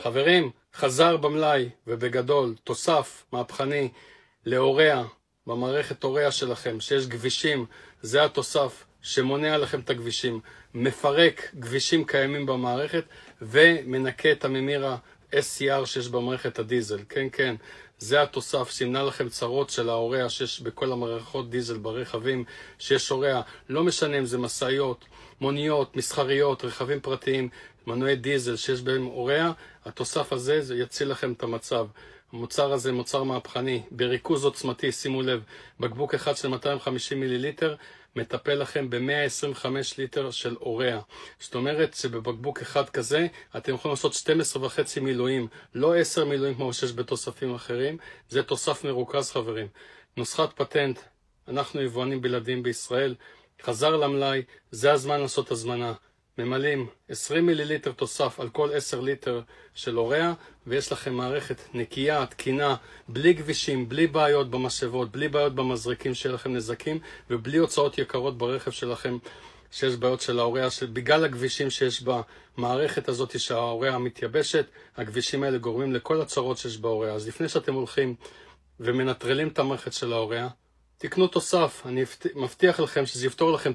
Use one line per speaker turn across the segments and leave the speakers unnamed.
חברים, חזר במלאי ובגדול, תוסף מהפכני לאורע, במערכת אורע שלכם, שיש גבישים, זה התוסף שמונע לכם את הגבישים, מפרק גבישים קיימים במערכת ומנקה את הממיר ה-SCR שיש במערכת הדיזל. כן, כן, זה התוסף שימנע לכם צרות של האורע שיש בכל המערכות דיזל ברכבים, שיש אורע, לא משנה אם זה מסעיות, מוניות, מסחריות, רכבים פרטיים, מנועי דיזל שיש בהם אורע, התוסף הזה זה יציל לכם את המצב. המוצר הזה מוצר מהפכני, בריכוז עוצמתי, שימו לב, בקבוק אחד של 250 מיליליטר, מטפל לכם ב-125 ליטר של אורע. זאת אומרת שבבקבוק אחד כזה, אתם יכולים לעשות 12.5 מילואים, לא 10 מילואים כמו שיש בתוספים אחרים, זה תוסף מרוכז חברים. נוסחת פטנט, אנחנו יבואנים בלעדיים בישראל, חזר למלאי, זה הזמן לעשות הזמנה. ממלאים 20 מיליליטר תוסף על כל 10 ליטר של אורע, ויש לכם מערכת נקייה, תקינה, בלי גבישים, בלי בעיות במשאבות, בלי בעיות במזריקים שיהיה לכם נזקים, ובלי הוצאות יקרות ברכב שלכם שיש בעיות של האורע, בגלל הגבישים שיש במערכת הזאת שהאורע מתייבשת, הגבישים האלה גורמים לכל הצרות שיש באורע. אז לפני שאתם הולכים ומנטרלים את המערכת של האורע, תקנו תוסף, אני מבטיח לכם שזה יפתור לכם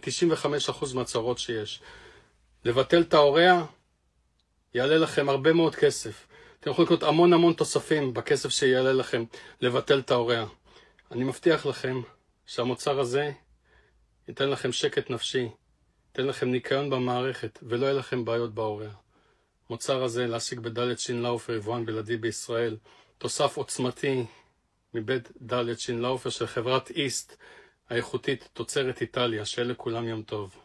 95% מהצרות שיש. לבטל את האורע יעלה לכם הרבה מאוד כסף. אתם יכולים לקנות המון תוספים בכסף שיעלה לכם לבטל את האורע. אני מבטיח לכם שהמוצר הזה ייתן לכם שקט נפשי, ייתן לכם ניקיון במערכת ולא יהיה לכם בעיות באורע. המוצר הזה להשיג בדלת שין לאופר, יבואן בלעדי בישראל, תוסף עוצמתי מבית דלת שין לאופר של חברת איסט האיכותית תוצרת איטליה. שיהיה לכולם יום טוב.